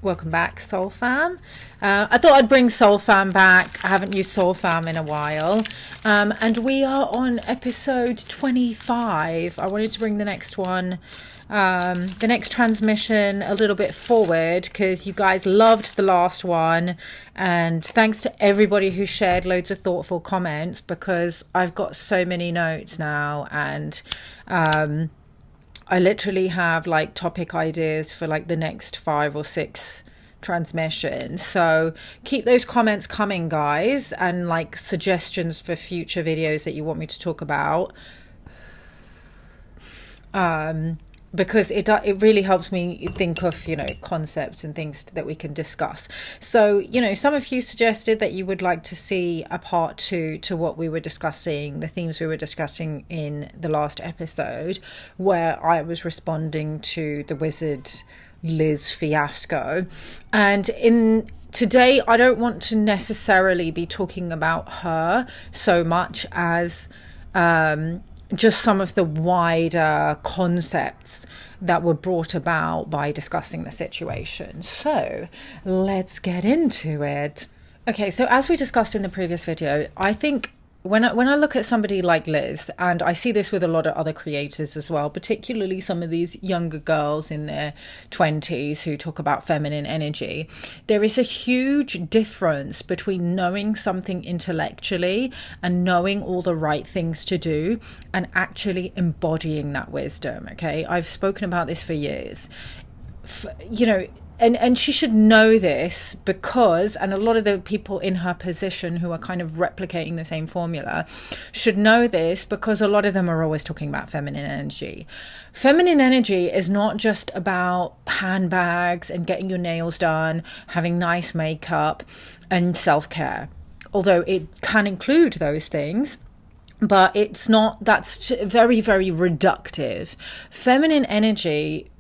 Welcome back, Soul Fam. I thought I'd bring Soul Fam back. I haven't used Soul Fam in a while. And we are on episode 25. I wanted to bring the next one, the next transmission a little bit forward because you guys loved the last one. And thanks to everybody who shared loads of thoughtful comments because I've got so many notes now and I literally have like topic ideas for like the next 5 or 6 transmissions. So keep those comments coming, guys, and like suggestions for future videos that you want me to talk about. Because it really helps me think of, concepts and things that we can discuss. So, some of you suggested that you would like to see a part 2 to what we were discussing, the themes we were discussing in the last episode, where I was responding to the wizard Liz fiasco. And today, I don't want to necessarily be talking about her so much as just some of the wider concepts that were brought about by discussing the situation. So let's get into it. Okay, so as we discussed in the previous video, I think when I look at somebody like Liz, and I see this with a lot of other creators as well, particularly some of these younger girls in their 20s who talk about feminine energy, there is a huge difference between knowing something intellectually and knowing all the right things to do and actually embodying that wisdom, okay? I've spoken about this for years. And she should know this because, and a lot of the people in her position who are kind of replicating the same formula should know this because a lot of them are always talking about feminine energy. Feminine energy is not just about handbags and getting your nails done, having nice makeup and self-care, although it can include those things. But it's not, that's very, very reductive. Feminine energy,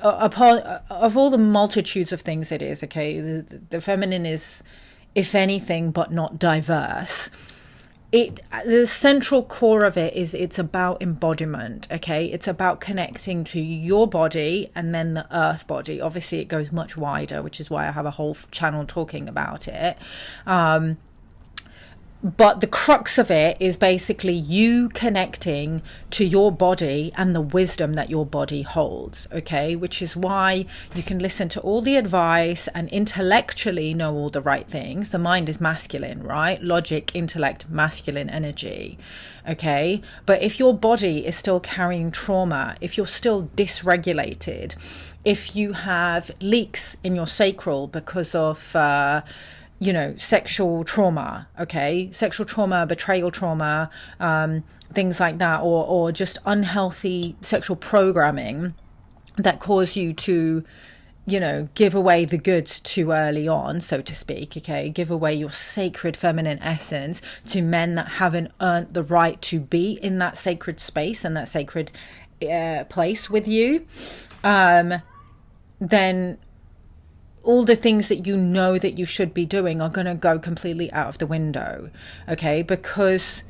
of all the multitudes of things it is, okay, the feminine is, if anything, but not diverse. The central core of it is it's about embodiment, okay? It's about connecting to your body and then the earth body. Obviously, it goes much wider, which is why I have a whole channel talking about it. But the crux of it is basically you connecting to your body and the wisdom that your body holds, okay? Which is why you can listen to all the advice and intellectually know all the right things. The mind is masculine, right? Logic, intellect, masculine energy, okay? But if your body is still carrying trauma, if you're still dysregulated, if you have leaks in your sacral because of sexual trauma, okay? Sexual trauma, betrayal trauma, things like that, or just unhealthy sexual programming that cause you to, give away the goods too early on, so to speak, okay? Give away your sacred feminine essence to men that haven't earned the right to be in that sacred space and that sacred place with you, then all the things that you know that you should be doing are going to go completely out of the window, okay? Because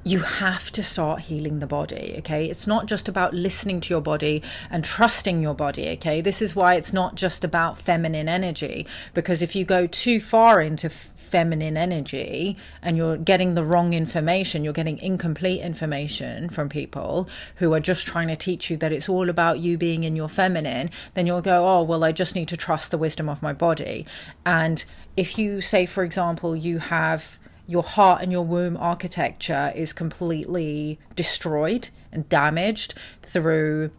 you have to start healing the body, okay? It's not just about listening to your body and trusting your body, okay? This is why it's not just about feminine energy, because if you go too far into feminine energy and you're getting the wrong information, you're getting incomplete information from people who are just trying to teach you that it's all about you being in your feminine, then you'll go, oh, well, I just need to trust the wisdom of my body. And if you say, for example, you have your heart and your womb architecture is completely destroyed and damaged through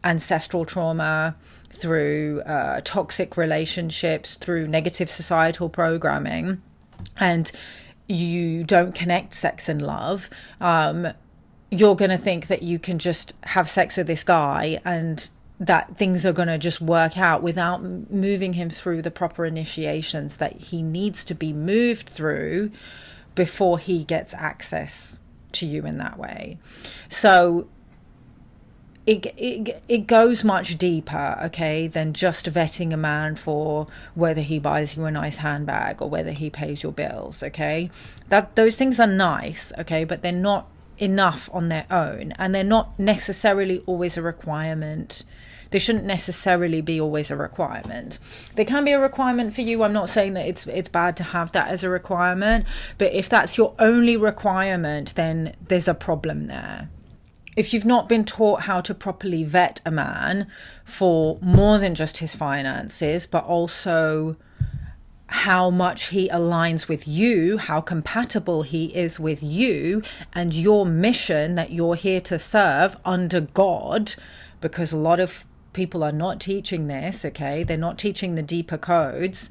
ancestral trauma, through toxic relationships, through negative societal programming, and you don't connect sex and love, you're going to think that you can just have sex with this guy and that things are going to just work out without moving him through the proper initiations that he needs to be moved through before he gets access to you in that way. So it goes much deeper, okay, than just vetting a man for whether he buys you a nice handbag or whether he pays your bills, okay? Those things are nice, okay, but they're not enough on their own, and they're not necessarily always a requirement They shouldn't necessarily be always a requirement. They can be a requirement for you. I'm not saying that it's bad to have that as a requirement, but if that's your only requirement, then there's a problem there. If you've not been taught how to properly vet a man for more than just his finances, but also how much he aligns with you, how compatible he is with you and your mission that you're here to serve under God, because a lot of people are not teaching this, okay? They're not teaching the deeper codes.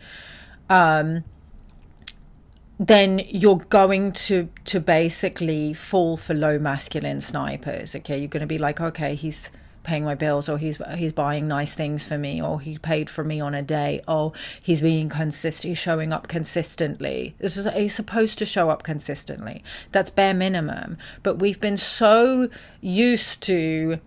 Then you're going to basically fall for low masculine snipers, okay? You're going to be like, okay, he's paying my bills, or he's buying nice things for me, or he paid for me on a day, oh, he's being consistent, he's showing up consistently. He's supposed to show up consistently. That's bare minimum. But we've been so used to...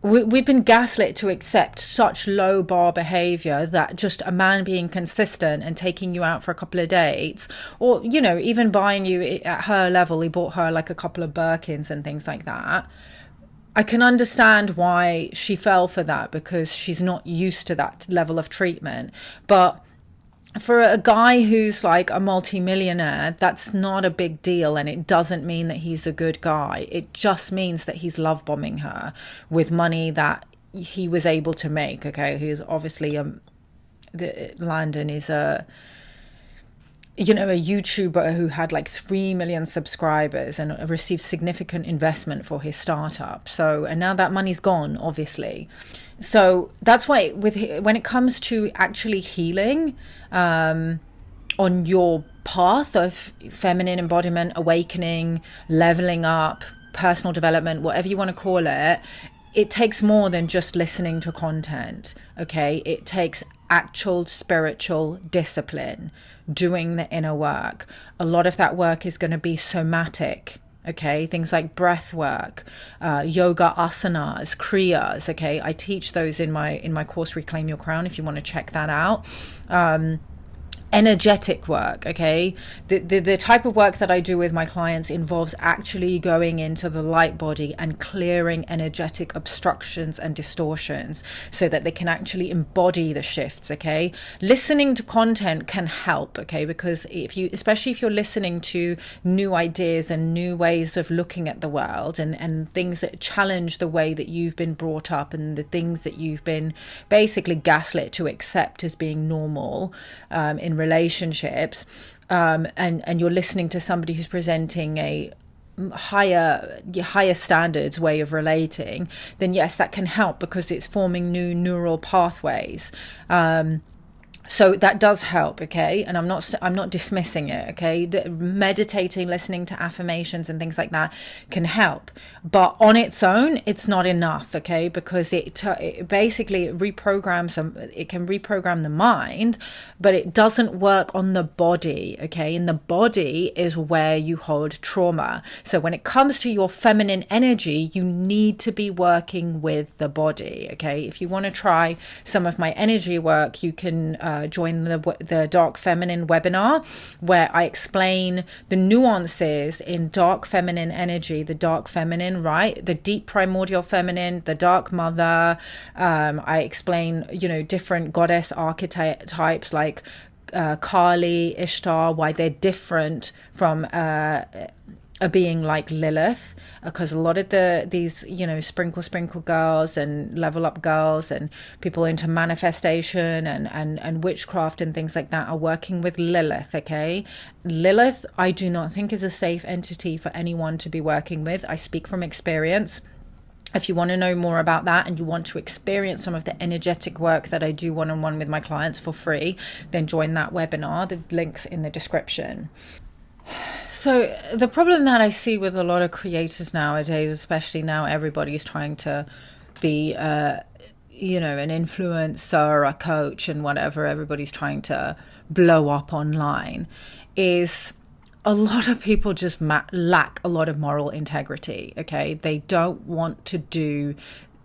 We've been gaslit to accept such low bar behavior that just a man being consistent and taking you out for a couple of dates, or, you know, even buying you at her level, he bought her like a couple of Birkins and things like that. I can understand why she fell for that, because she's not used to that level of treatment. But for a guy who's like a multimillionaire, that's not a big deal, and it doesn't mean that he's a good guy. It just means that he's love bombing her with money that he was able to make. Okay, he's obviously Landon is a YouTuber who had like 3 million subscribers and received significant investment for his startup. So, and now that money's gone, obviously. So that's why when it comes to actually healing on your path of feminine embodiment, awakening, leveling up, personal development, whatever you want to call it, it takes more than just listening to content, okay? It takes actual spiritual discipline, doing the inner work. A lot of that work is going to be somatic, okay? Things like breath work, yoga asanas, kriyas, okay? I teach those in my course Reclaim Your Crown, if you want to check that out. Energetic work, okay? The type of work that I do with my clients involves actually going into the light body and clearing energetic obstructions and distortions so that they can actually embody the shifts, okay? Listening to content can help, okay? Because especially if you're listening to new ideas and new ways of looking at the world and things that challenge the way that you've been brought up and the things that you've been basically gaslit to accept as being normal in relationships, and you're listening to somebody who's presenting a higher standards way of relating, then yes, that can help because it's forming new neural pathways. So that does help, okay? And I'm not dismissing it, okay? Meditating, listening to affirmations and things like that can help. But on its own, it's not enough, okay? Because it basically reprograms it can reprogram the mind, but it doesn't work on the body, okay? And the body is where you hold trauma. So when it comes to your feminine energy, you need to be working with the body, okay? If you want to try some of my energy work, you can join the Dark Feminine webinar, where I explain the nuances in dark feminine energy, the dark feminine, right? The deep primordial feminine, the dark mother. I explain, different goddess archetypes like Kali, Ishtar, why they're different from a being like Lilith, because a lot of these sprinkle girls and level up girls and people into manifestation and witchcraft and things like that are working with Lilith, okay? Lilith, I do not think is a safe entity for anyone to be working with. I speak from experience. If you want to know more about that and you want to experience some of the energetic work that I do one-on-one with my clients for free, then join that webinar. The link's in the description. So the problem that I see with a lot of creators nowadays, especially now everybody's trying to be, an influencer, a coach and whatever, everybody's trying to blow up online, is a lot of people just lack a lot of moral integrity, okay? They don't want to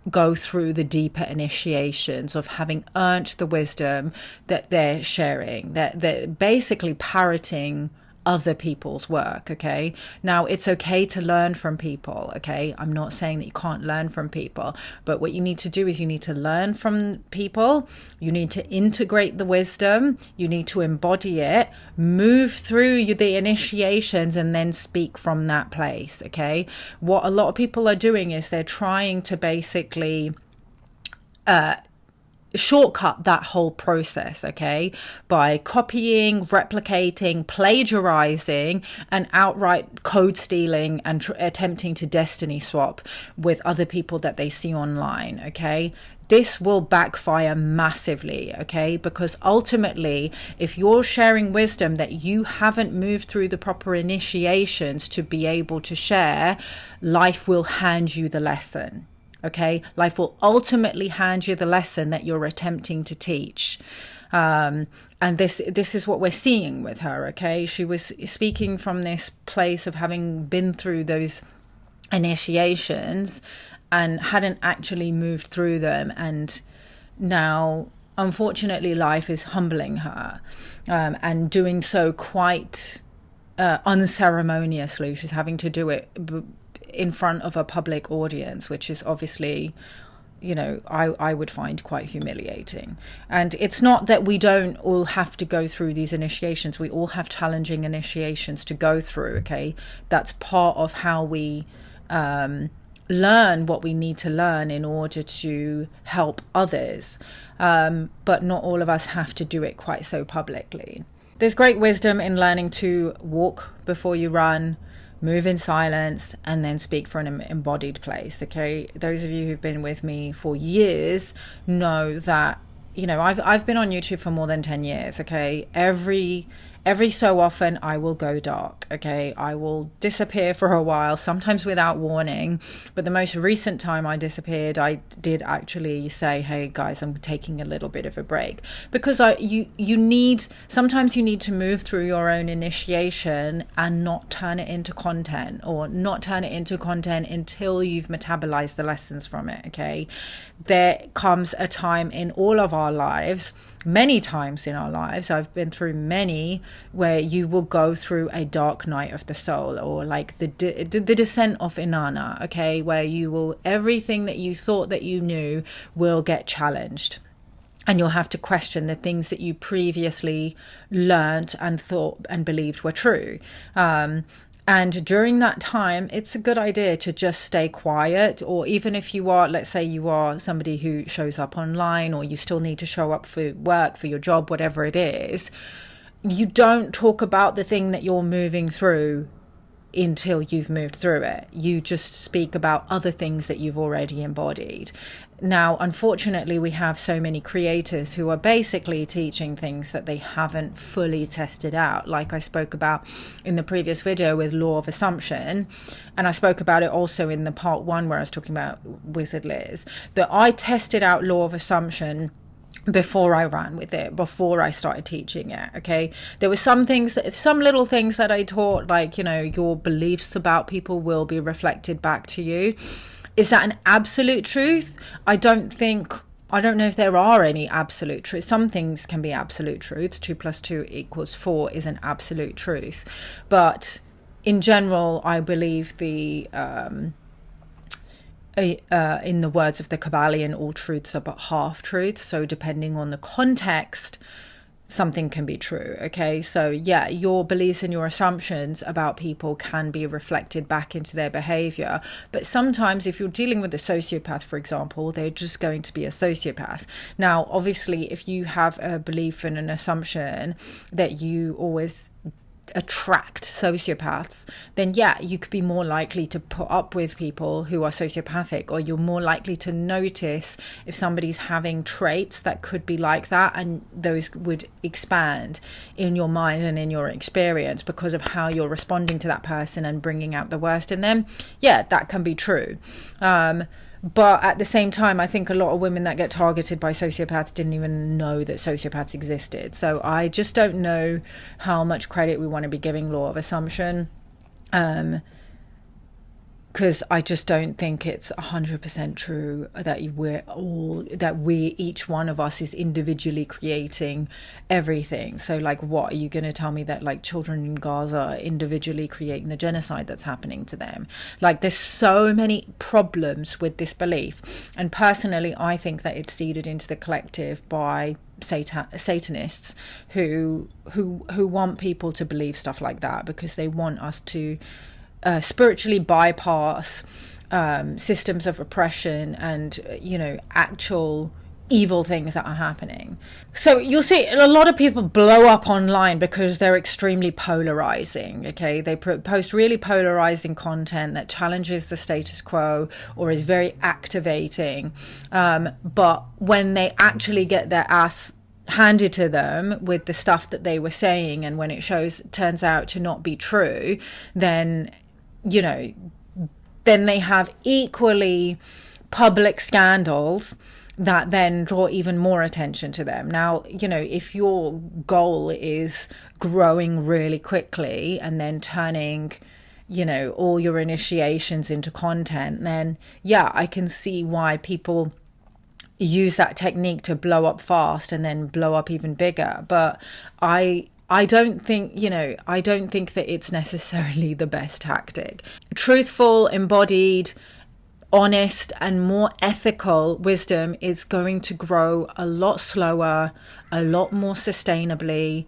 go through the deeper initiations of having earned the wisdom that they're sharing, that they're basically parroting other people's work. Okay, now it's okay to learn from people. Okay, I'm not saying that you can't learn from people, but what you need to do is you need to learn from people, you need to integrate the wisdom, you need to embody it, move through the initiations, and then speak from that place. Okay, what a lot of people are doing is they're trying to basically shortcut that whole process, okay, by copying, replicating, plagiarizing, and outright code stealing and attempting to destiny swap with other people that they see online. Okay, this will backfire massively, okay, because ultimately, if you're sharing wisdom that you haven't moved through the proper initiations to be able to share, life will hand you the lesson. Okay, life will ultimately hand you the lesson that you're attempting to teach. And this is what we're seeing with her. Okay, she was speaking from this place of having been through those initiations and hadn't actually moved through them, and now unfortunately life is humbling her, and doing so quite unceremoniously. She's having to do it in front of a public audience, which is obviously, you know, I would find quite humiliating. And it's not that we don't all have to go through these initiations. We all have challenging initiations to go through, okay? That's part of how we learn what we need to learn in order to help others. But not all of us have to do it quite so publicly. There's great wisdom in learning to walk before you run, move in silence, and then speak from an embodied place. Okay, those of you who've been with me for years know that, you know, I've been on YouTube for more than 10 years. Okay, every so often I will go dark. Okay, I will disappear for a while, sometimes without warning. But the most recent time I disappeared, I did actually say, hey guys, I'm taking a little bit of a break, because sometimes you need to move through your own initiation and not turn it into content, or not turn it into content until you've metabolized the lessons from it. Okay, there comes a time in all of our lives, many times in our lives, I've been through many, where you will go through a dark night of the soul, or like the descent of Inanna, okay, where you will, everything that you thought that you knew will get challenged, and you'll have to question the things that you previously learnt and thought and believed were true. And during that time, it's a good idea to just stay quiet. Or even if you are, let's say you are somebody who shows up online, or you still need to show up for work, for your job, whatever it is, you don't talk about the thing that you're moving through until you've moved through it. You just speak about other things that you've already embodied. Now, unfortunately, we have so many creators who are basically teaching things that they haven't fully tested out, like I spoke about in the previous video with law of assumption, and I spoke about it also in the part 1 where I was talking about Wizard Liz, that I tested out law of assumption before I ran with it, before I started teaching it. Okay, there were some little things that I taught, like, you know, your beliefs about people will be reflected back to you. Is that an absolute truth? I don't know if there are any absolute truths. Some things can be absolute truths. 2 + 2 = 4 is an absolute truth, but in general, I believe in the words of the Kabbalion, all truths are but half truths. So depending on the context, something can be true. Okay, so yeah, your beliefs and your assumptions about people can be reflected back into their behavior. But sometimes if you're dealing with a sociopath, for example, they're just going to be a sociopath. Now, obviously, if you have a belief and an assumption that you always attract sociopaths, then yeah, you could be more likely to put up with people who are sociopathic, or you're more likely to notice if somebody's having traits that could be like that, and those would expand in your mind and in your experience because of how you're responding to that person and bringing out the worst in them. Yeah, that can be true. But at the same time, I think a lot of women that get targeted by sociopaths didn't even know that sociopaths existed. So I just don't know how much credit we want to be giving law of assumption. because I just don't think it's 100% true that each one of us is individually creating everything. So like, what are you going to tell me, that like children in Gaza are individually creating the genocide that's happening to them? Like, there's so many problems with this belief, and personally I think that it's seeded into the collective by Satanists who want people to believe stuff like that, because they want us to spiritually bypass systems of oppression and, actual evil things that are happening. So you'll see a lot of people blow up online because they're extremely polarizing. Okay, they post really polarizing content that challenges the status quo or is very activating, but when they actually get their ass handed to them with the stuff that they were saying, and when it turns out to not be true, then they have equally public scandals that then draw even more attention to them. Now, if your goal is growing really quickly and then turning, all your initiations into content, then yeah, I can see why people use that technique to blow up fast and then blow up even bigger. But I don't think that it's necessarily the best tactic. Truthful, embodied, honest, and more ethical wisdom is going to grow a lot slower, a lot more sustainably.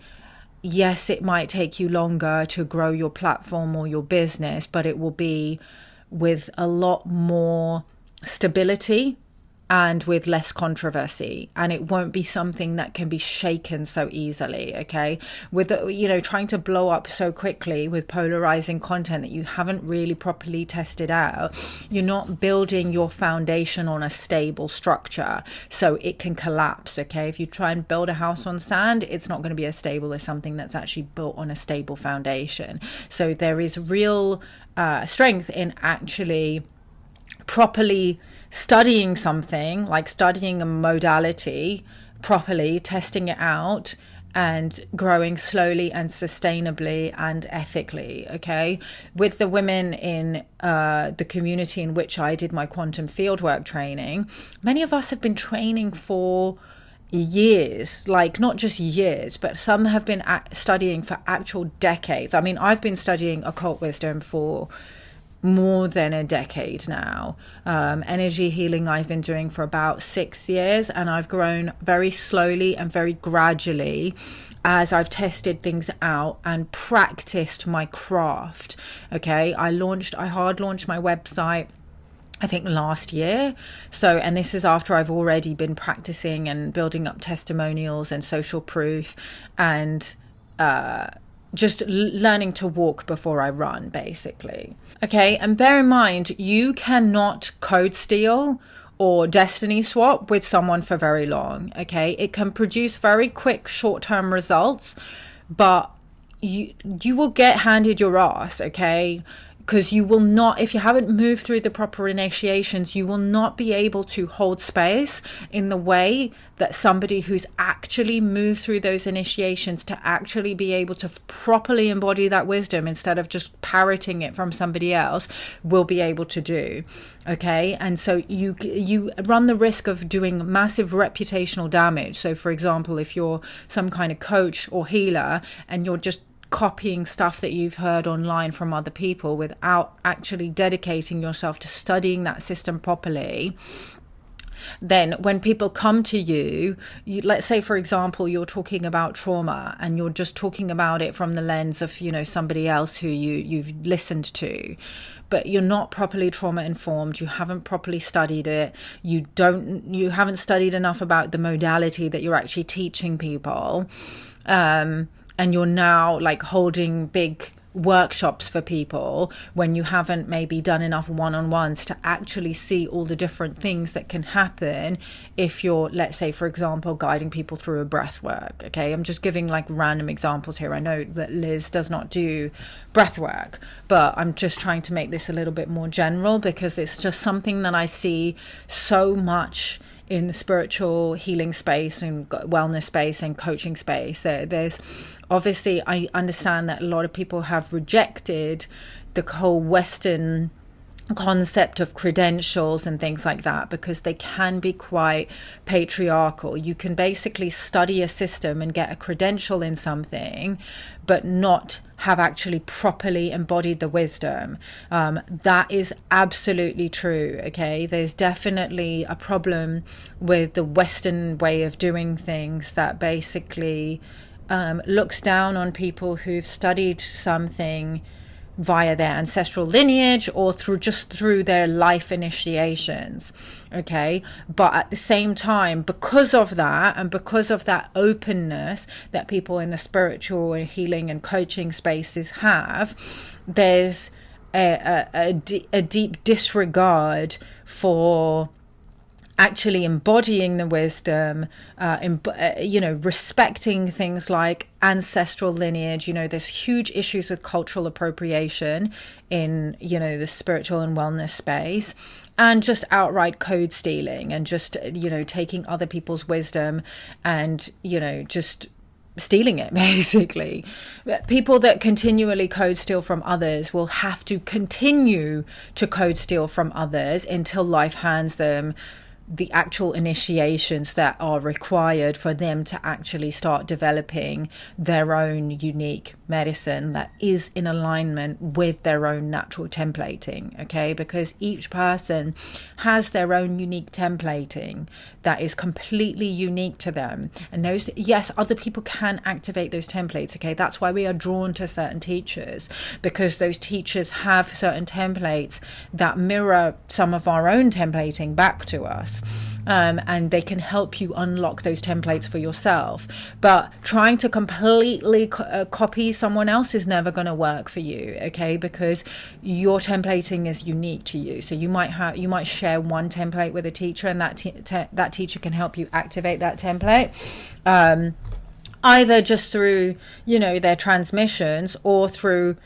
Yes, it might take you longer to grow your platform or your business, but it will be with a lot more stability and with less controversy, and it won't be something that can be shaken so easily. Okay, with trying to blow up so quickly with polarizing content that you haven't really properly tested out, you're not building your foundation on a stable structure, so it can collapse. Okay, if you try and build a house on sand, it's not going to be as stable as something that's actually built on a stable foundation. So there is real strength in actually properly studying something, like studying a modality properly, testing it out, and growing slowly and sustainably and ethically. Okay, with the women in the community in which I did my quantum fieldwork training, many of us have been training for years, like not just years, but some have been studying for actual decades. I mean, I've been studying occult wisdom for more than a decade now. Energy healing I've been doing for about 6 years, and I've grown very slowly and very gradually as I've tested things out and practiced my craft. Okay, I hard launched my website I think last year. So, and this is after I've already been practicing and building up testimonials and social proof and just learning to walk before I run, basically. Okay, and bear in mind, you cannot code steal or destiny swap with someone for very long. Okay, it can produce very quick short-term results, but you will get handed your ass. Okay, because you will not, if you haven't moved through the proper initiations, you will not be able to hold space in the way that somebody who's actually moved through those initiations to actually be able to properly embody that wisdom instead of just parroting it from somebody else will be able to do. Okay, and so you run the risk of doing massive reputational damage. So for example, if you're some kind of coach or healer and you're just copying stuff that you've heard online from other people without actually dedicating yourself to studying that system properly, then when people come to you, let's say, for example, you're talking about trauma and you're just talking about it from the lens of, somebody else who you've listened to, but you're not properly trauma informed, you haven't properly studied it, you haven't studied enough about the modality that you're actually teaching people, and you're now like holding big workshops for people when you haven't maybe done enough one-on-ones to actually see all the different things that can happen if you're, let's say, for example, guiding people through a breath work. Okay, I'm just giving like random examples here. I know that Liz does not do breath work, but I'm just trying to make this a little bit more general because it's just something that I see so much in the spiritual healing space and wellness space and coaching space. There's obviously, I understand that a lot of people have rejected the whole Western concept of credentials and things like that, because they can be quite patriarchal. You can basically study a system and get a credential in something but not have actually properly embodied the wisdom. That is absolutely true. Okay, there's definitely a problem with the Western way of doing things that basically looks down on people who've studied something via their ancestral lineage or through their life initiations. Okay, but at the same time, because of that, and because of that openness that people in the spiritual and healing and coaching spaces have, there's a deep disregard for actually embodying the wisdom, respecting things like ancestral lineage. There's huge issues with cultural appropriation in, the spiritual and wellness space, and just outright code stealing and just, taking other people's wisdom and, just stealing it, basically. People that continually code steal from others will have to continue to code steal from others until life hands them the actual initiations that are required for them to actually start developing their own unique medicine that is in alignment with their own natural templating. Okay, because each person has their own unique templating that is completely unique to them, and those, yes, other people can activate those templates. Okay, that's why we are drawn to certain teachers, because those teachers have certain templates that mirror some of our own templating back to us. And they can help you unlock those templates for yourself. But trying to completely copy someone else is never going to work for you, okay? Because your templating is unique to you. So you might share one template with a teacher, and that teacher can help you activate that template. Either just through, their transmissions, or through,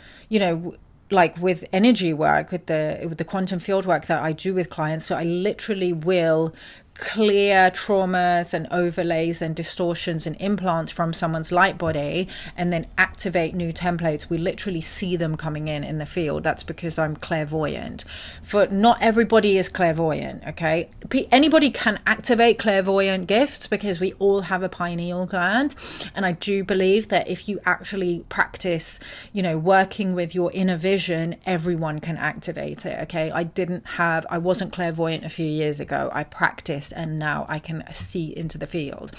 like with energy work, with the quantum field work that I do with clients. So I literally will clear traumas and overlays and distortions and implants from someone's light body and then activate new templates. We literally see them coming in the field. That's because I'm clairvoyant. For not everybody is clairvoyant, okay? Anybody can activate clairvoyant gifts because we all have a pineal gland. And I do believe that if you actually practice, working with your inner vision, everyone can activate it, okay? I wasn't clairvoyant a few years ago. I practiced, and now I can see into the field.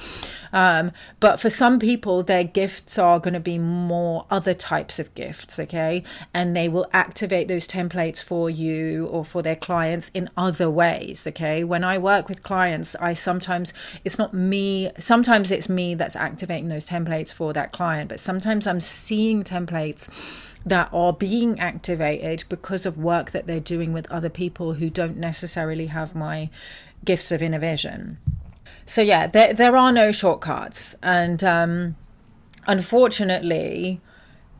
But for some people, their gifts are going to be more other types of gifts, okay? And they will activate those templates for you or for their clients in other ways, okay? When I work with clients, sometimes it's me that's activating those templates for that client, but sometimes I'm seeing templates that are being activated because of work that they're doing with other people who don't necessarily have my gifts of inner vision. So yeah, there are no shortcuts. And unfortunately,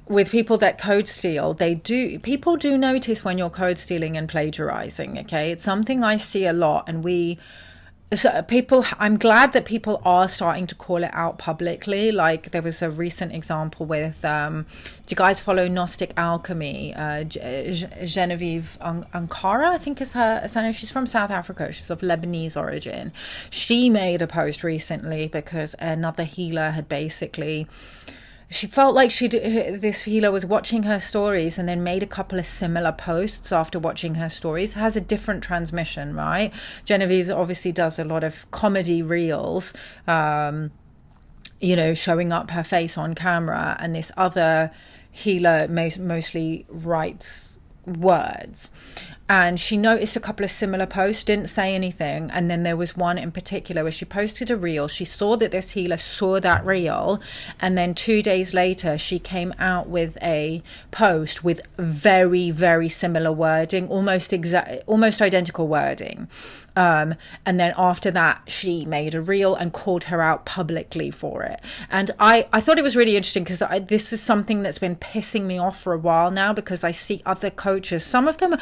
with people that code steal, people do notice when you're code stealing and plagiarizing, okay? It's something I see a lot, and I'm glad that people are starting to call it out publicly. Like there was a recent example with, do you guys follow Gnostic Alchemy? Genevieve Ankara, I think is her name. She's from South Africa. She's of Lebanese origin. She made a post recently because another healer had basically... She felt like this healer was watching her stories and then made a couple of similar posts after watching her stories. It has a different transmission, right? Genevieve obviously does a lot of comedy reels, showing up her face on camera, and this other healer mostly writes words. And she noticed a couple of similar posts, didn't say anything. And then there was one in particular where she posted a reel. She saw that this healer saw that reel. And then 2 days later, she came out with a post with very, very similar wording, almost identical wording. And then after that, she made a reel and called her out publicly for it. And I thought it was really interesting because this is something that's been pissing me off for a while now, because I see other coaches, some of them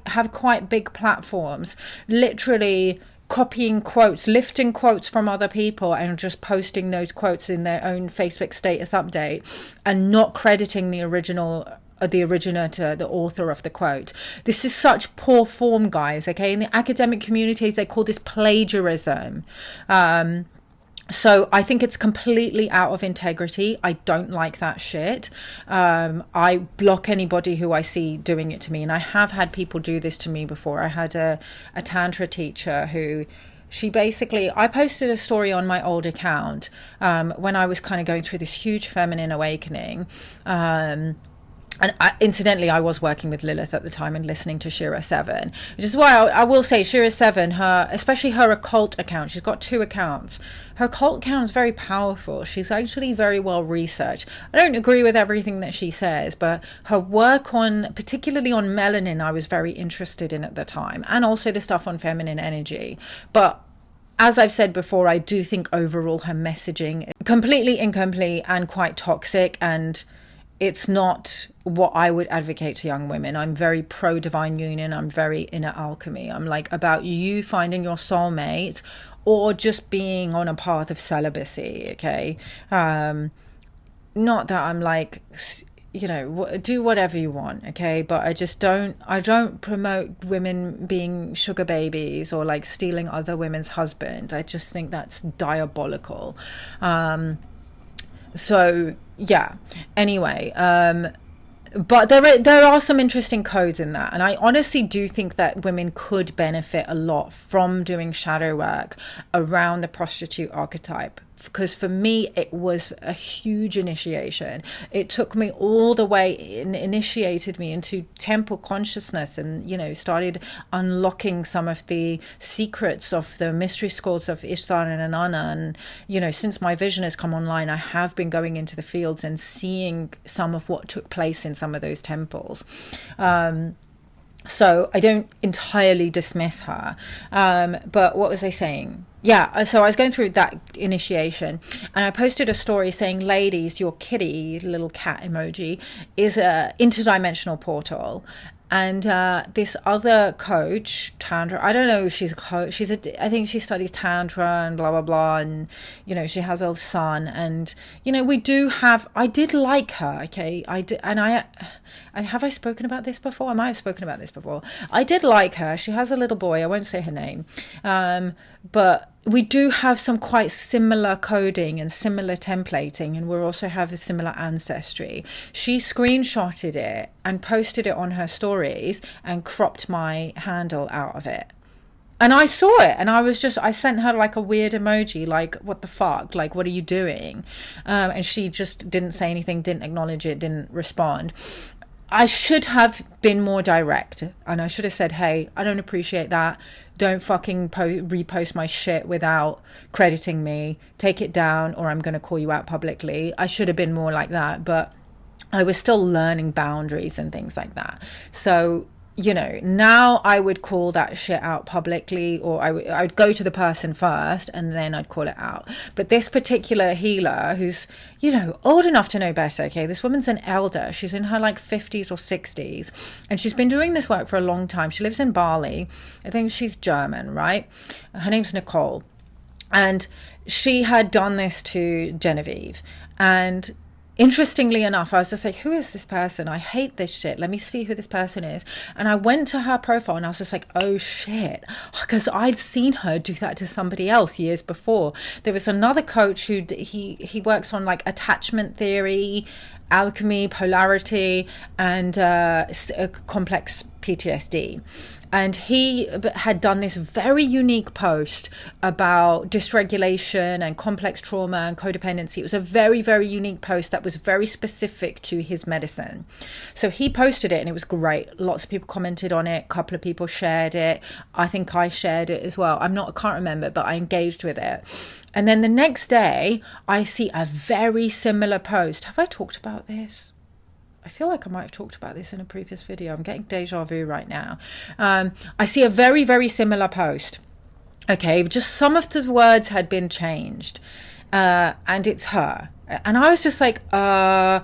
have quite big platforms, literally copying quotes, lifting quotes from other people and just posting those quotes in their own Facebook status update and not crediting the original the originator, the author of the quote. This is such poor form, guys, okay? In the academic communities, they call this plagiarism. So I think it's completely out of integrity. I don't like that shit. I block anybody who I see doing it to me. And I have had people do this to me before. I had a Tantra teacher who... I posted a story on my old account when I was kind of going through this huge feminine awakening. Incidentally, I was working with Lilith at the time and listening to Shira 7, which is why I will say Shira 7, especially her occult account, she's got 2 accounts. Her occult account is very powerful. She's actually very well researched. I don't agree with everything that she says, but her work particularly on melanin, I was very interested in at the time, and also the stuff on feminine energy. But as I've said before, I do think overall her messaging is completely incomplete and quite toxic, and it's not what I would advocate to young women. I'm very pro divine union. I'm very inner alchemy. I'm like about you finding your soulmate or just being on a path of celibacy. Okay. Not that I'm like, do whatever you want. Okay. But I don't promote women being sugar babies or like stealing other women's husband. I just think that's diabolical. So yeah, anyway, but there are some interesting codes in that, and I honestly do think that women could benefit a lot from doing shadow work around the prostitute archetype, because for me it was a huge initiation. It took me all the way initiated me into temple consciousness, and started unlocking some of the secrets of the mystery schools of Ishtar and Inanna. And since my vision has come online, I have been going into the fields and seeing some of what took place in some of those temples. So I don't entirely dismiss her. But what was I saying? Yeah, so I was going through that initiation, and I posted a story saying, ladies, your kitty, little cat emoji, is a interdimensional portal. And this other coach, Tantra, I don't know if she's a coach. I think she studies Tantra and blah, blah, blah. And, she has a son. And, I did like her, okay? Have I spoken about this before? I might have spoken about this before. I did like her. She has a little boy. I won't say her name. But we do have some quite similar coding and similar templating, and we also have a similar ancestry. She screenshotted it and posted it on her stories and cropped my handle out of it. And I saw it, and I sent her like a weird emoji, like, what the fuck? Like, what are you doing? And she just didn't say anything, didn't acknowledge it, didn't respond. I should have been more direct, and I should have said, hey, I don't appreciate that. Don't fucking repost my shit without crediting me. Take it down, or I'm going to call you out publicly. I should have been more like that, but I was still learning boundaries and things like that. So, now I would call that shit out publicly, or I would go to the person first and then I'd call it out. But this particular healer, who's, old enough to know better, okay, this woman's an elder. She's in her like 50s or 60s, and she's been doing this work for a long time. She lives in Bali. I think she's German, right? Her name's Nicole. And she had done this to Genevieve, and interestingly enough, I was just like, who is this person? I hate this shit. Let me see who this person is. And I went to her profile and I was just like, oh shit. Because I'd seen her do that to somebody else years before. There was another coach who he works on like attachment theory, alchemy, polarity, and complex PTSD. And he had done this very unique post about dysregulation and complex trauma and codependency. It was a very, very unique post that was very specific to his medicine. So he posted it and it was great. Lots of people commented on it. A couple of people shared it. I think I shared it as well. I can't remember, but I engaged with it. And then the next day, I see a very similar post. Have I talked about this? I feel like I might have talked about this in a previous video. I'm getting deja vu right now. I see a very, very similar post. Okay, just some of the words had been changed. And it's her. And I was just like, I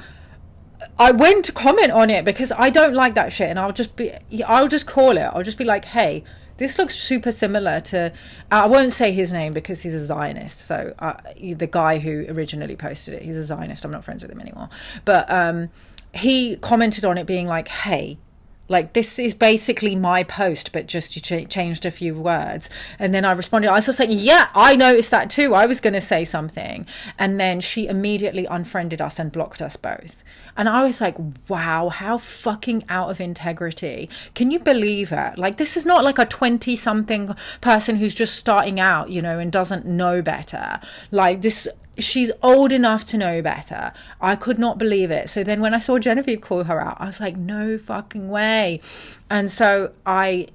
went to comment on it because I don't like that shit. And I'll just call it. I'll just be like, hey, this looks super similar to, I won't say his name because he's a Zionist. So the guy who originally posted it, he's a Zionist. I'm not friends with him anymore. But he commented on it being like, hey, like, this is basically my post, but just you changed a few words. And then I responded, I was just like, yeah, I noticed that too. I was going to say something. And then she immediately unfriended us and blocked us both. And I was like, wow, how fucking out of integrity. Can you believe it? Like, this is not like a 20-something person who's just starting out, you know, and doesn't know better. Like, this... She's old enough to know better. I could not believe it. So then when I saw Genevieve call her out, I was like, no fucking way. And so I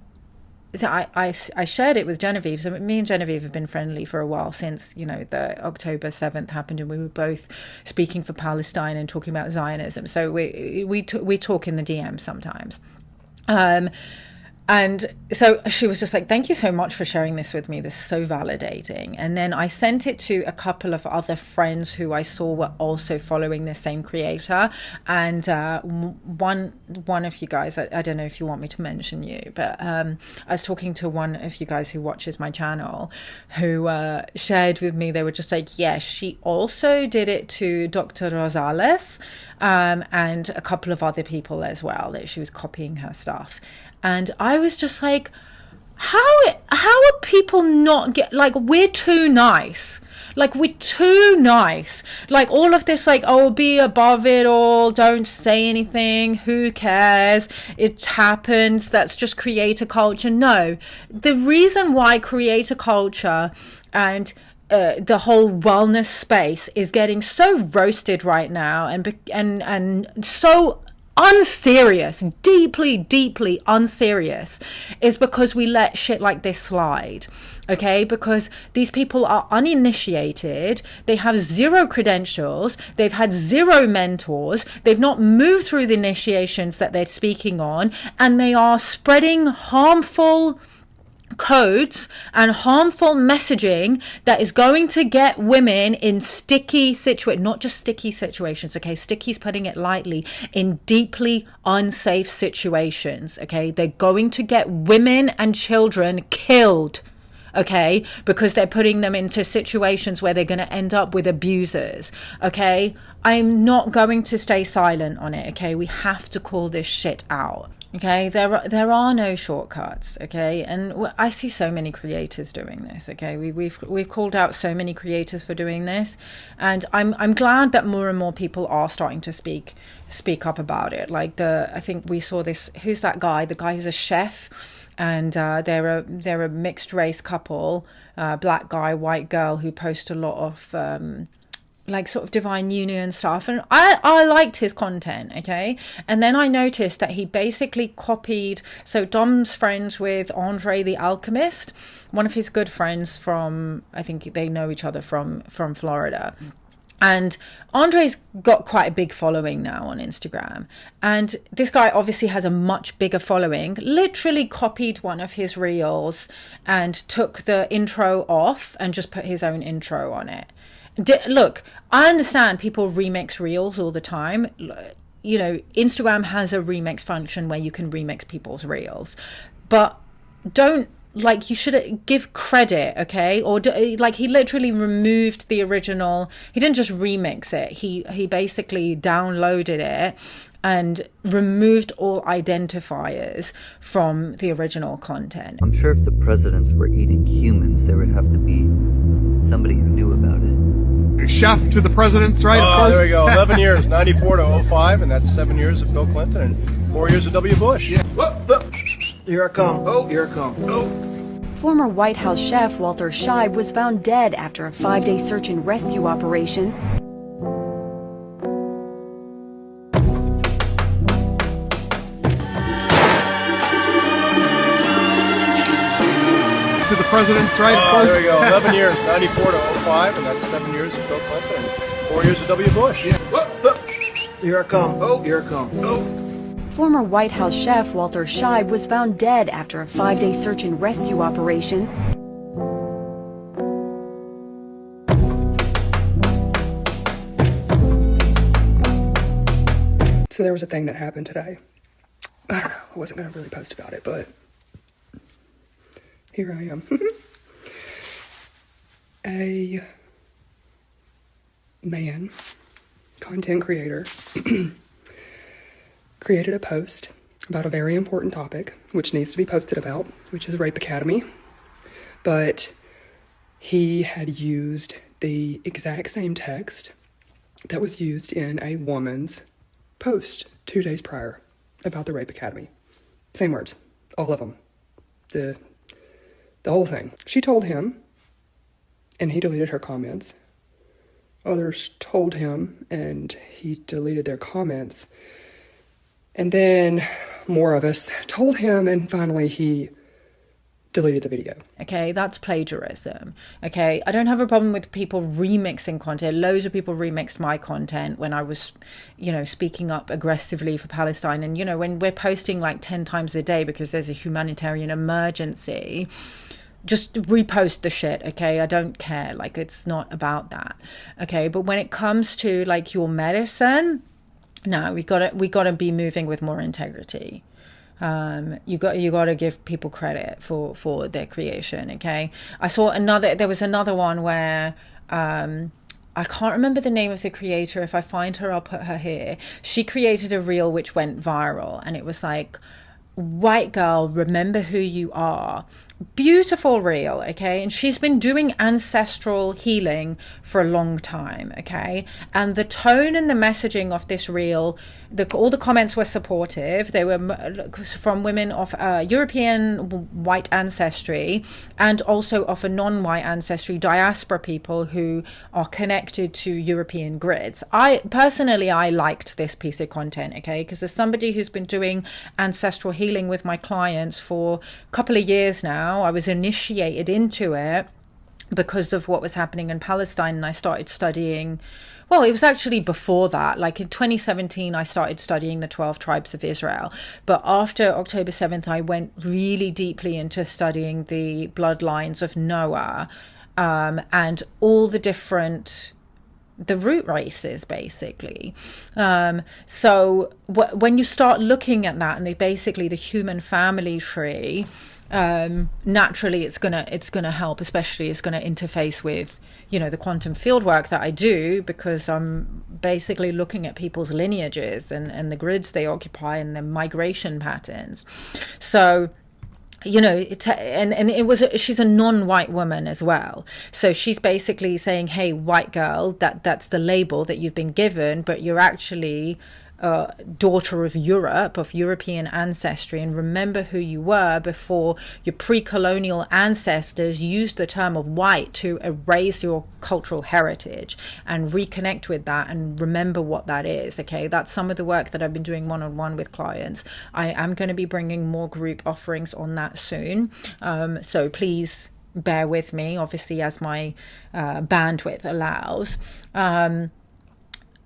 shared it with Genevieve. So me and Genevieve have been friendly for a while, since, you know, the October 7th happened, and we were both speaking for Palestine and talking about Zionism. So we talk in the DM sometimes. And so she was just like, thank you so much for sharing this with me. This is so validating. And then I sent it to a couple of other friends who I saw were also following the same creator. And one of you guys, I don't know if you want me to mention you, but I was talking to one of you guys who watches my channel, who shared with me, they were just like, yeah, she also did it to Dr. Rosales and a couple of other people as well, that she was copying her stuff. And I was just like, how are people not like, we're too nice. Like, we're too nice. Like, all of this, like, oh, be above it all. Don't say anything. Who cares? It happens. That's just creator culture. No, the reason why creator culture and the whole wellness space is getting so roasted right now, and so unserious, deeply unserious, is because we let shit like this slide. Okay, because these people are uninitiated, they have zero credentials, they've had zero mentors, they've not moved through the initiations that they're speaking on, and they are spreading harmful codes and harmful messaging that is going to get women in sticky situations, not just sticky situations, okay, sticky's putting it lightly, in deeply unsafe situations. Okay, they're going to get women and children killed, okay, because they're putting them into situations where they're going to end up with abusers. Okay, I'm not going to stay silent on it. Okay, we have to call this shit out. Okay, there are no shortcuts. Okay, and I see so many creators doing this. Okay, we've called out so many creators for doing this, and I'm glad that more and more people are starting to speak up about it. Like I think we saw this. Who's that guy? The guy who's a chef, and they're a mixed race couple, black guy, white girl, who post a lot of like sort of divine union stuff, and I liked his content. Okay, and then I noticed that he basically copied, so Dom's friends with Andre the Alchemist, one of his good friends from, I think they know each other from Florida. And Andre's got quite a big following now on Instagram. And this guy obviously has a much bigger following, literally copied one of his reels and took the intro off and just put his own intro on it. Look, I understand people remix reels all the time. You know, Instagram has a remix function where you can remix people's reels, but don't, like, you should give credit, okay? Or like, he literally removed the original. He didn't just remix it. He basically downloaded it and removed all identifiers from the original content. I'm sure if the presidents were eating humans, there would have to be somebody who knew about it. Chef to the presidents, right? Oh, there we go. 11 years, 94 to 05, and that's 7 years of Bill Clinton and 4 years of W. Bush. Yeah. Here I come. Oh. Here I come. Oh. Former White House chef Walter Scheib was found dead after a 5-day search and rescue operation. To the presidents, right? Oh, there we go. 11 years, 94 to 05, and that's 7 years of Bill Clinton and 4 years of W. Bush. Yeah. Here I come. Oh. Here I come. Oh. Former White House chef Walter Scheib was found dead after a 5-day search and rescue operation. So there was a thing that happened today. I don't know, I wasn't going to really post about it, but here I am. A man, content creator, created a post about a very important topic, which needs to be posted about, which is Rape Academy. But he had used the exact same text that was used in a woman's post 2 days prior about the Rape Academy. Same words, all of them. The whole thing. She told him, and he deleted her comments. Others told him, and he deleted their comments. And then more of us told him, and finally he deleted the video. Okay, that's plagiarism. Okay, I don't have a problem with people remixing content. Loads of people remixed my content when I was, speaking up aggressively for Palestine. And, when we're posting like 10 times a day because there's a humanitarian emergency, just repost the shit, okay? I don't care. Like, it's not about that, okay? But when it comes to like your medicine, no, we gotta be moving with more integrity. You got to give people credit for their creation. Okay, there was another one where I can't remember the name of the creator. If I find her, I'll put her here. She created a reel which went viral, and it was like, white girl, remember who you are. Beautiful reel, okay? And she's been doing ancestral healing for a long time, okay? And the tone and the messaging of this reel, all the comments were supportive. They were from women of European white ancestry and also of a non-white ancestry, diaspora people who are connected to European grids. I liked this piece of content, okay? Because as somebody who's been doing ancestral healing with my clients for a couple of years now, I was initiated into it because of what was happening in Palestine, and I started studying. Well, it was actually before that. Like in 2017, I started studying the 12 tribes of Israel. But after October 7th, I went really deeply into studying the bloodlines of Noah and all the root races, basically. So when you start looking at that, and the human family tree, naturally it's gonna help, especially it's gonna interface with the quantum field work that I do, because I'm basically looking at people's lineages and the grids they occupy and the migration patterns. So she's a non-white woman as well. So she's basically saying, hey, white girl, that's the label that you've been given, but you're actually daughter of Europe, of European ancestry, and remember who you were before your pre-colonial ancestors used the term of white to erase your cultural heritage, and reconnect with that and remember what that is. Okay, that's some of the work that I've been doing one-on-one with clients. I am going to be bringing more group offerings on that soon, so please bear with me, obviously, as my bandwidth allows.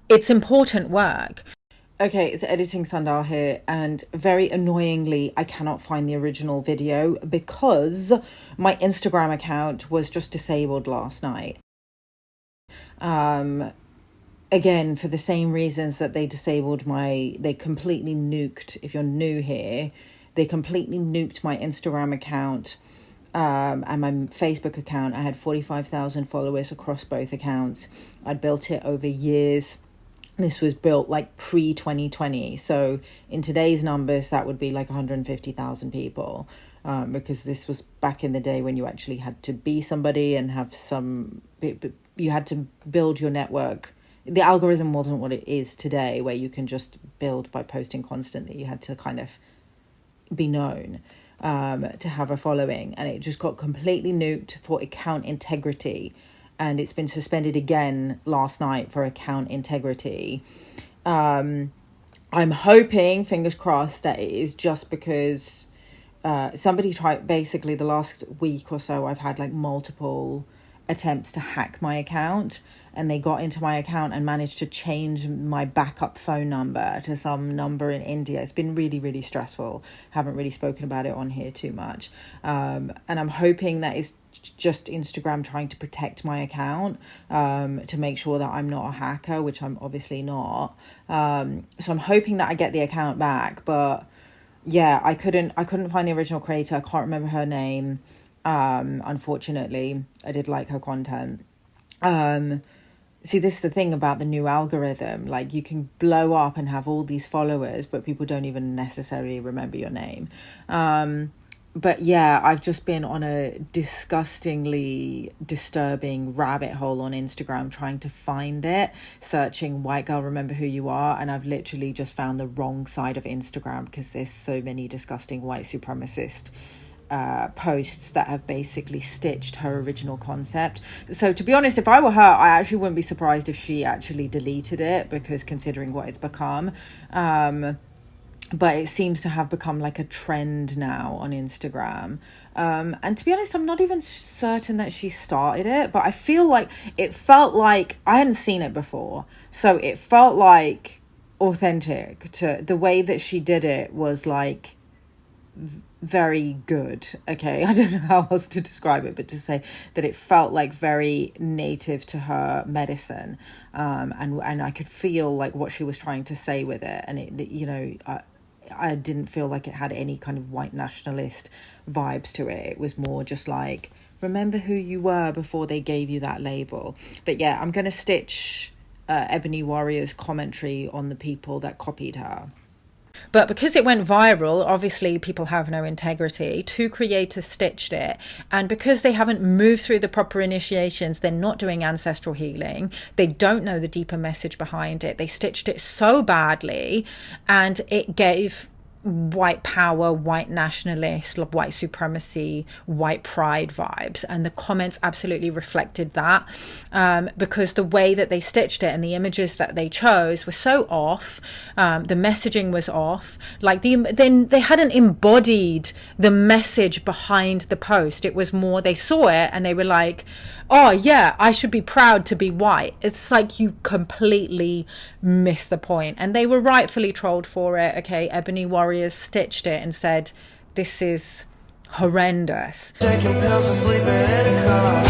It's important work. Okay, it's Editing Sandal here, and very annoyingly, I cannot find the original video because my Instagram account was just disabled last night. Again, for the same reasons that they completely nuked, if you're new here, they completely nuked my Instagram account and my Facebook account. I had 45,000 followers across both accounts. I'd built it over years. This was built like pre-2020. So in today's numbers, that would be like 150,000 people, because this was back in the day when you actually had to be somebody and have you had to build your network. The algorithm wasn't what it is today, where you can just build by posting constantly. You had to kind of be known to have a following, and it just got completely nuked for account integrity. And it's been suspended again last night for account integrity. I'm hoping, fingers crossed, that it is just because somebody tried, basically the last week or so, I've had like multiple attempts to hack my account, and they got into my account and managed to change my backup phone number to some number in India. It's been really, really stressful. Haven't really spoken about it on here too much. And I'm hoping that it's just Instagram trying to protect my account, to make sure that I'm not a hacker, which I'm obviously not. So I'm hoping that I get the account back, but yeah, I couldn't find the original creator. I can't remember her name. Unfortunately, I did like her content. See, this is the thing about the new algorithm. Like, you can blow up and have all these followers, but people don't even necessarily remember your name. But yeah, I've just been on a disgustingly disturbing rabbit hole on Instagram trying to find it, searching white girl remember who you are, and I've literally just found the wrong side of Instagram because there's so many disgusting white supremacist posts that have basically stitched her original concept. So to be honest, if I were her, I actually wouldn't be surprised if she actually deleted it, because considering what it's become, but it seems to have become like a trend now on Instagram. And to be honest, I'm not even certain that she started it, but I feel like it felt like I hadn't seen it before, so it felt like authentic. To the way that she did it was like very good. Okay, I don't know how else to describe it, but to say that it felt like very native to her medicine, and I could feel like what she was trying to say with it, and it, you know, I didn't feel like it had any kind of white nationalist vibes to it. It was more just like, remember who you were before they gave you that label. But yeah, I'm going to stitch Ebony Warrior's commentary on the people that copied her. But because it went viral, obviously people have no integrity. Two creators stitched it. And because they haven't moved through the proper initiations, they're not doing ancestral healing. They don't know the deeper message behind it. They stitched it so badly, and it gave white power, white nationalist, white supremacy, white pride vibes, and the comments absolutely reflected that, because the way that they stitched it and the images that they chose were so off. The messaging was off. Like then they hadn't embodied the message behind the post. It was more, they saw it and they were like, oh yeah, I should be proud to be white. It's like you completely missed the point. And they were rightfully trolled for it. Okay, Ebony Warriors stitched it and said, this is horrendous. Taking pills and sleeping in a car.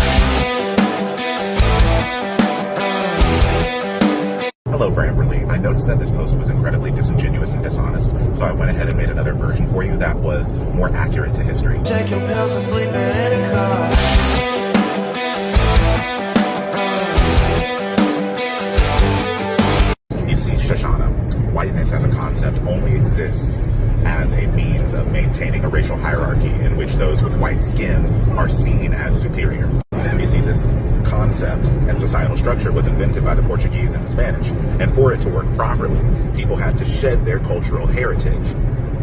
Hello, Bramberly. I noticed that this post was incredibly disingenuous and dishonest, so I went ahead and made another version for you that was more accurate to history. Taking pills and sleeping in a car. Shoshana, whiteness as a concept only exists as a means of maintaining a racial hierarchy in which those with white skin are seen as superior. You see, this concept and societal structure was invented by the Portuguese and the Spanish, and for it to work properly, people had to shed their cultural heritage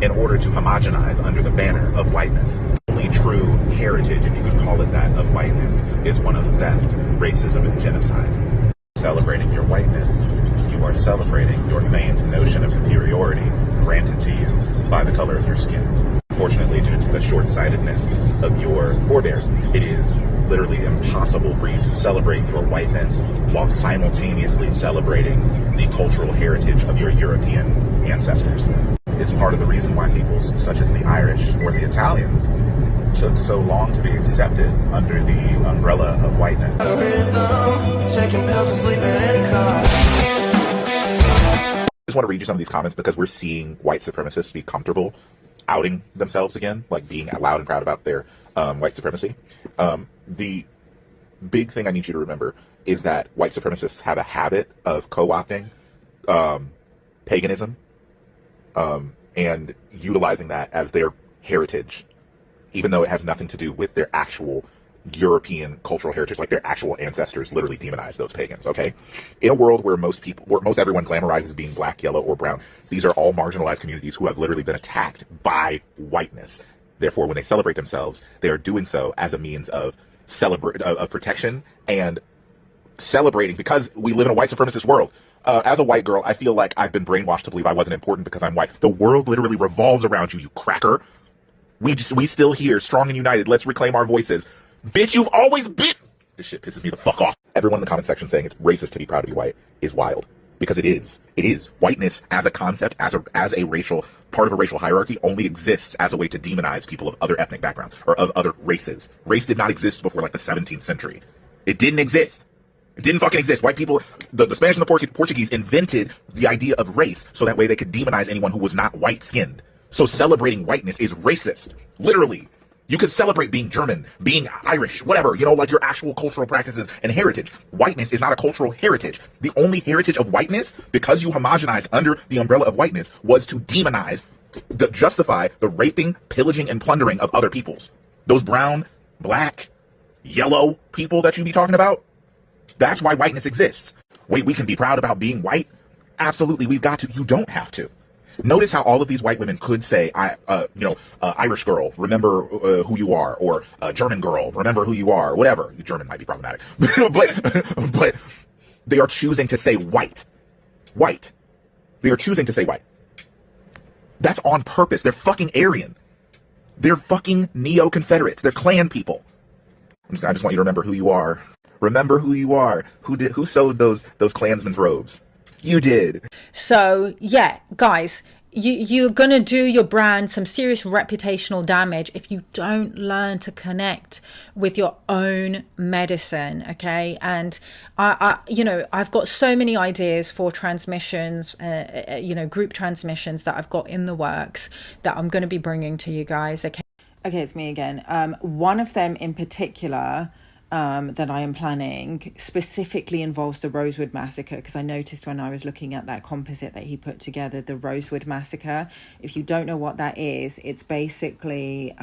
in order to homogenize under the banner of whiteness. The only true heritage, if you could call it that, of whiteness is one of theft, racism, and genocide. Celebrating your whiteness, you are celebrating your feigned notion of superiority granted to you by the color of your skin. Unfortunately, due to the short-sightedness of your forebears, it is literally impossible for you to celebrate your whiteness while simultaneously celebrating the cultural heritage of your European ancestors. It's part of the reason why people such as the Irish or the Italians took so long to be accepted under the umbrella of whiteness. Taking pills and sleeping in a car. I just want to read you some of these comments because we're seeing white supremacists be comfortable outing themselves again, like being loud and proud about their white supremacy. The big thing I need you to remember is that white supremacists have a habit of co-opting paganism and utilizing that as their heritage, even though it has nothing to do with their actual European cultural heritage, like their actual ancestors literally demonized those pagans, okay? In a world where most everyone glamorizes being black, yellow, or brown, these are all marginalized communities who have literally been attacked by whiteness. Therefore, when they celebrate themselves, they are doing so as a means of protection and celebrating, because we live in a white supremacist world. As a white girl, I feel like I've been brainwashed to believe I wasn't important because I'm white. The world literally revolves around you, you cracker. We still here, strong and united. Let's reclaim our voices. Bitch, you've always been... This shit pisses me the fuck off. Everyone in the comment section saying it's racist to be proud to be white is wild. Because it is. It is. Whiteness as a concept, as a racial, part of a racial hierarchy, only exists as a way to demonize people of other ethnic backgrounds, or of other races. Race did not exist before like the 17th century. It didn't exist. It didn't fucking exist. White people, the Spanish and the Portuguese invented the idea of race so that way they could demonize anyone who was not white-skinned. So celebrating whiteness is racist. Literally. You could celebrate being German, being Irish, whatever, like your actual cultural practices and heritage. Whiteness is not a cultural heritage. The only heritage of whiteness, because you homogenized under the umbrella of whiteness, was to demonize, justify the raping, pillaging, and plundering of other peoples. Those brown, black, yellow people that you be talking about, that's why whiteness exists. Wait, we can be proud about being white? Absolutely, we've got to. You don't have to. Notice how all of these white women could say, Irish girl, remember who you are, or German girl, remember who you are, whatever. German might be problematic, but they are choosing to say white. They are choosing to say white. That's on purpose. They're fucking Aryan. They're fucking neo-Confederates. They're Klan people. I just want you to remember who you are. Remember who you are. Who sewed those Klansmen's robes? You did. So yeah, guys, you're gonna do your brand some serious reputational damage if you don't learn to connect with your own medicine. Okay, and I've got so many ideas for transmissions, group transmissions that I've got in the works that I'm going to be bringing to you guys. Okay, it's me again. One of them in particular that I am planning specifically involves the Rosewood Massacre, because I noticed when I was looking at that composite that he put together, the Rosewood Massacre. If you don't know what that is, it's basically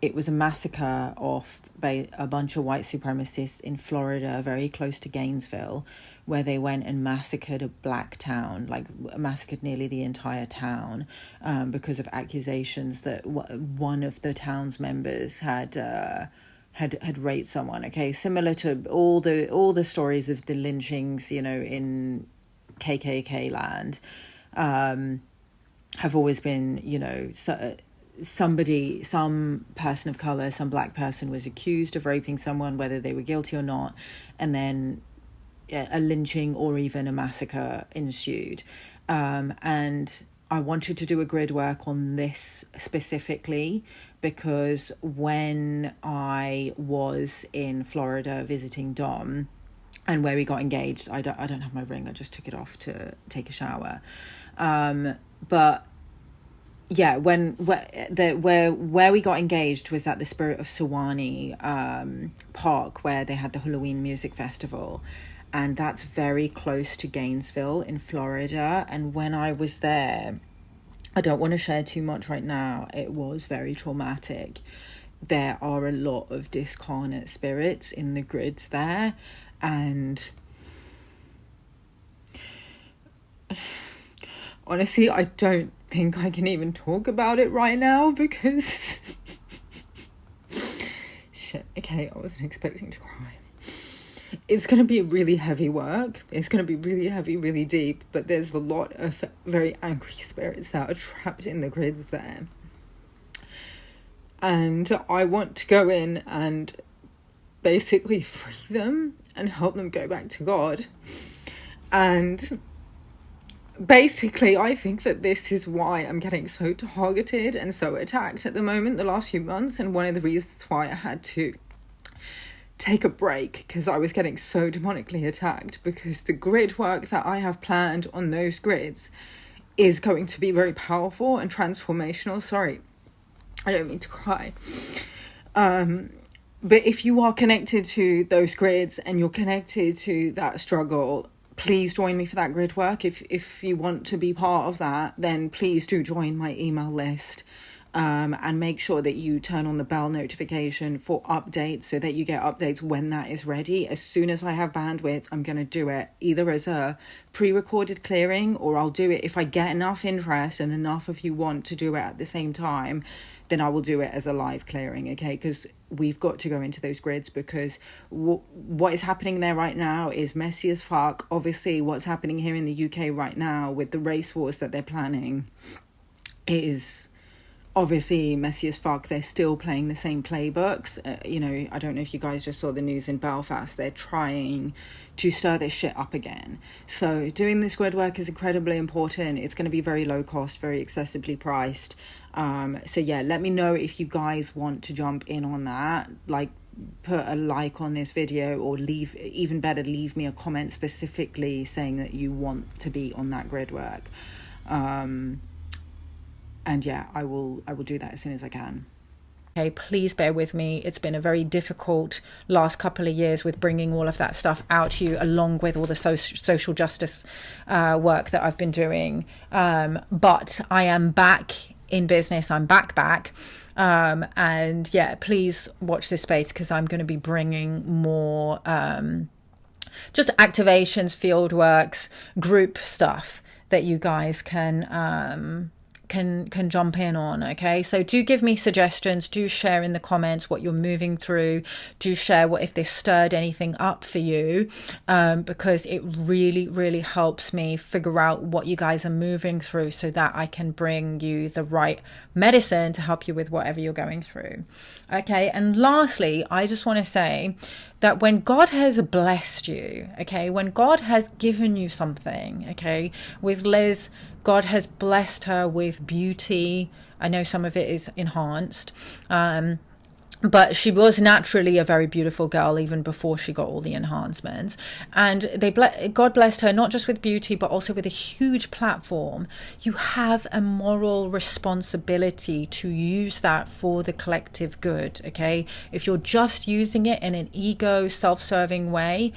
it was a massacre of a bunch of white supremacists in Florida, very close to Gainesville, where they went and massacred a black town, like massacred nearly the entire town, because of accusations that one of the town's members had raped someone. Okay, similar to all the stories of the lynchings, in KKK land, have always been, some person of color, some black person was accused of raping someone, whether they were guilty or not, and then a lynching or even a massacre ensued. And I wanted to do a grid work on this specifically because when I was in Florida visiting Dom, and where we got engaged, I don't have my ring. I just took it off to take a shower. But yeah, where we got engaged was at the Spirit of Sewanee Park, where they had the Halloween music festival. And that's very close to Gainesville in Florida. And when I was there, I don't want to share too much right now. It was very traumatic. There are a lot of discarnate spirits in the grids there. And honestly, I don't think I can even talk about it right now because... Shit, okay, I wasn't expecting to cry. It's going to be really heavy work. It's going to be really heavy, really deep. But there's a lot of very angry spirits that are trapped in the grids there. And I want to go in and basically free them and help them go back to God. And basically, I think that this is why I'm getting so targeted and so attacked at the moment, the last few months. And one of the reasons why I had to take a break, because I was getting so demonically attacked, because the grid work that I have planned on those grids is going to be very powerful and transformational. Sorry, I don't mean to cry. But if you are connected to those grids and you're connected to that struggle, please join me for that grid work. If you want to be part of that, then please do join my email list. And make sure that you turn on the bell notification for updates so that you get updates when that is ready. As soon as I have bandwidth, I'm going to do it either as a pre-recorded clearing, or I'll do it if I get enough interest and enough of you want to do it at the same time, then I will do it as a live clearing, okay? Because we've got to go into those grids, because what is happening there right now is messy as fuck. Obviously, what's happening here in the UK right now with the race wars that they're planning is obviously messy as fuck. They're still playing the same playbooks. I don't know if you guys just saw the news in Belfast. They're trying to stir this shit up again. So doing this grid work is incredibly important. It's going to be very low cost, very accessibly priced. So yeah, let me know if you guys want to jump in on that. Like, put a like on this video, or leave me a comment specifically saying that you want to be on that grid work. And yeah, I will do that as soon as I can. Okay, please bear with me. It's been a very difficult last couple of years with bringing all of that stuff out to you, along with all the social justice work that I've been doing. But I am back in business. I'm back. And yeah, please watch this space, because I'm going to be bringing more just activations, field works, group stuff that you guys can jump in on. Okay, so do give me suggestions, do share in the comments what you're moving through, do share what if this stirred anything up for you, because it really helps me figure out what you guys are moving through, so that I can bring you the right medicine to help you with whatever you're going through. Okay, and lastly, I just want to say that when God has blessed you, okay, when God has given you something, okay, with Liz, God has blessed her with beauty. I know some of it is enhanced, but she was naturally a very beautiful girl even before she got all the enhancements. And God blessed her not just with beauty, but also with a huge platform. You have a moral responsibility to use that for the collective good, okay? If you're just using it in an ego, self-serving way,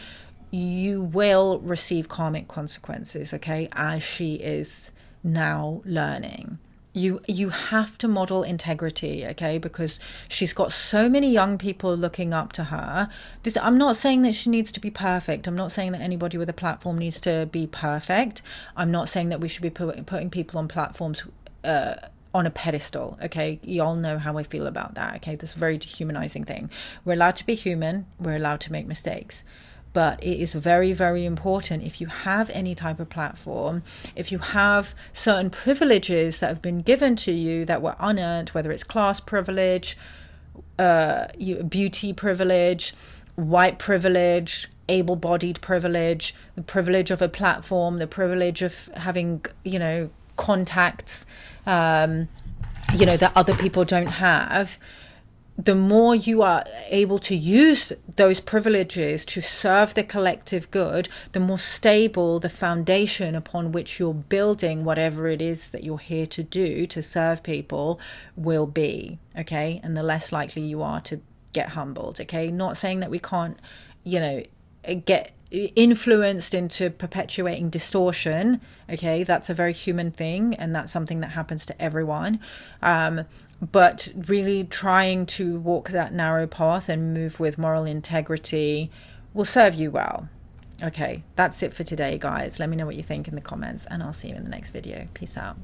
you will receive karmic consequences, okay, as she is now learning. You have to model integrity, okay, because she's got so many young people looking up to her. I'm not saying that she needs to be perfect. I'm not saying that anybody with a platform needs to be perfect. I'm not saying that we should be putting people on platforms on a pedestal, okay? You all know how I feel about that, okay? This is a very dehumanizing thing. We're allowed to be human. We're allowed to make mistakes. But it is very important, if you have any type of platform, if you have certain privileges that have been given to you that were unearned, whether it's class privilege, beauty privilege, white privilege, able-bodied privilege, the privilege of a platform, the privilege of having, contacts, that other people don't have, the more you are able to use those privileges to serve the collective good, the more stable the foundation upon which you're building whatever it is that you're here to do to serve people will be, okay? And the less likely you are to get humbled, okay? Not saying that we can't, get influenced into perpetuating distortion, okay? That's a very human thing, and that's something that happens to everyone. But really trying to walk that narrow path and move with moral integrity will serve you well. Okay, that's it for today, guys. Let me know what you think in the comments, and I'll see you in the next video. Peace out.